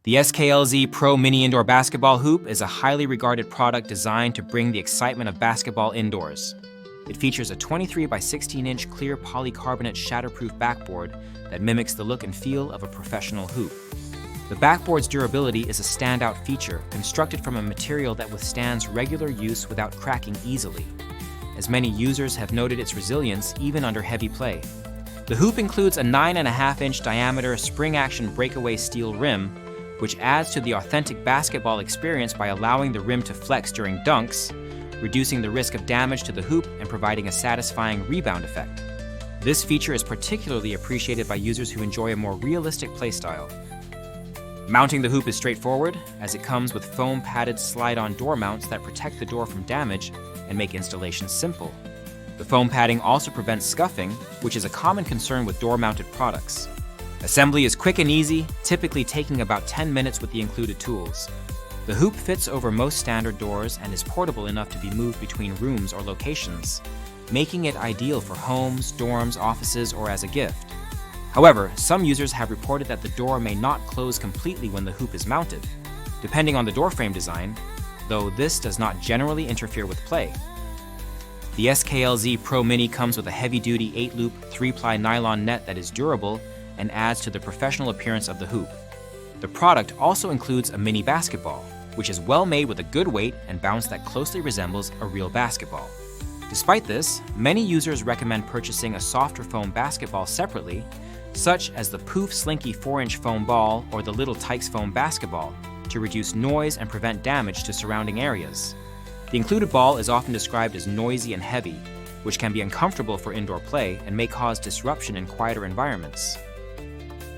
The SKLZ Pro Mini Indoor Basketball Hoop is a highly regarded product designed to bring the excitement of basketball indoors. It features a 23 by 16-inch clear polycarbonate shatterproof backboard that mimics the look and feel of a professional hoop. The backboard's durability is a standout feature, constructed from a material that withstands regular use without cracking easily, as many users have noted its resilience even under heavy play. The hoop includes a 9.5-inch diameter spring-action breakaway steel rim, which adds to the authentic basketball experience by allowing the rim to flex during dunks, reducing the risk of damage to the hoop and providing a satisfying rebound effect. This feature is particularly appreciated by users who enjoy a more realistic playstyle. Mounting the hoop is straightforward, as it comes with foam-padded slide-on door mounts that protect the door from damage and make installation simple. The foam padding also prevents scuffing, which is a common concern with door-mounted products. Assembly is quick and easy, typically taking about 10 minutes with the included tools. The hoop fits over most standard doors and is portable enough to be moved between rooms or locations, making it ideal for homes, dorms, offices, or as a gift. However, some users have reported that the door may not close completely when the hoop is mounted, depending on the door frame design, though this does not generally interfere with play. The SKLZ Pro Mini comes with a heavy-duty 8-loop 3-ply nylon net that is durable and adds to the professional appearance of the hoop. The product also includes a mini basketball, which is well made with a good weight and bounce that closely resembles a real basketball. Despite this, many users recommend purchasing a softer foam basketball separately, such as the Poof Slinky 4-inch foam ball or the Little Tykes foam basketball, to reduce noise and prevent damage to surrounding areas. The included ball is often described as noisy and heavy, which can be uncomfortable for indoor play and may cause disruption in quieter environments.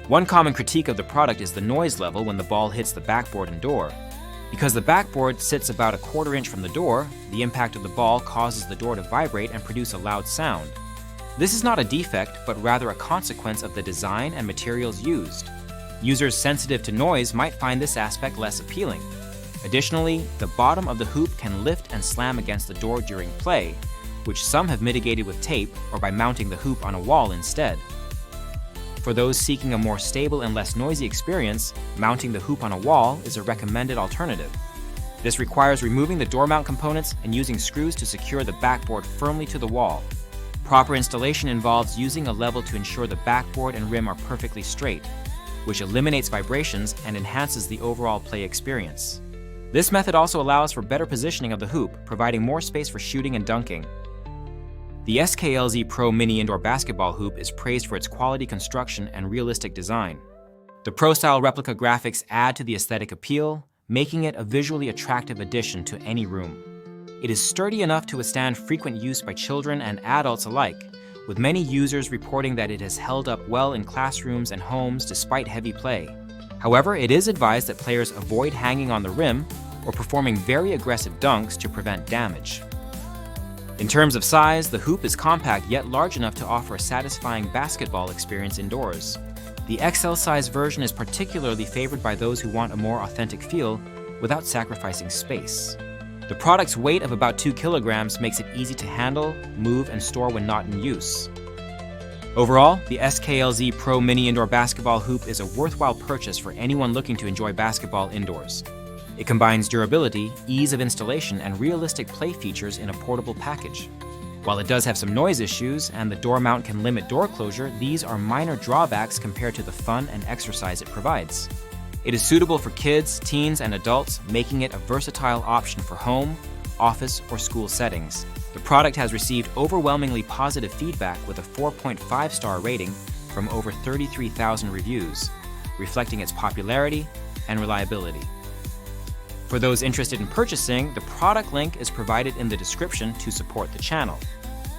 One common critique of the product is the noise level when the ball hits the backboard and door. Because the backboard sits about a 1/4 inch from the door, the impact of the ball causes the door to vibrate and produce a loud sound. This is not a defect, but rather a consequence of the design and materials used. Users sensitive to noise might find this aspect less appealing. Additionally, the bottom of the hoop can lift and slam against the door during play, which some have mitigated with tape or by mounting the hoop on a wall instead. For those seeking a more stable and less noisy experience, mounting the hoop on a wall is a recommended alternative. This requires removing the door mount components and using screws to secure the backboard firmly to the wall. Proper installation involves using a level to ensure the backboard and rim are perfectly straight, which eliminates vibrations and enhances the overall play experience. This method also allows for better positioning of the hoop, providing more space for shooting and dunking. The SKLZ Pro Mini Indoor Basketball Hoop is praised for its quality construction and realistic design. The Pro-style replica graphics add to the aesthetic appeal, making it a visually attractive addition to any room. It is sturdy enough to withstand frequent use by children and adults alike, with many users reporting that it has held up well in classrooms and homes despite heavy play. However, it is advised that players avoid hanging on the rim or performing very aggressive dunks to prevent damage. In terms of size, the hoop is compact yet large enough to offer a satisfying basketball experience indoors. The XL size version is particularly favored by those who want a more authentic feel without sacrificing space. The product's weight of about 2 kilograms makes it easy to handle, move, and store when not in use. Overall, the SKLZ Pro Mini Indoor Basketball Hoop is a worthwhile purchase for anyone looking to enjoy basketball indoors. It combines durability, ease of installation, and realistic play features in a portable package. While it does have some noise issues and the door mount can limit door closure, these are minor drawbacks compared to the fun and exercise it provides. It is suitable for kids, teens, and adults, making it a versatile option for home, office, or school settings. The product has received overwhelmingly positive feedback with a 4.5-star rating from over 33,000 reviews, reflecting its popularity and reliability. For those interested in purchasing, the product link is provided in the description to support the channel.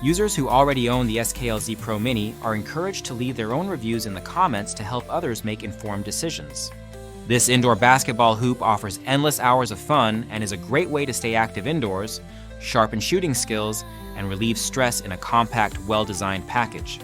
Users who already own the SKLZ Pro Mini are encouraged to leave their own reviews in the comments to help others make informed decisions. This indoor basketball hoop offers endless hours of fun and is a great way to stay active indoors, sharpen shooting skills, and relieve stress in a compact, well-designed package.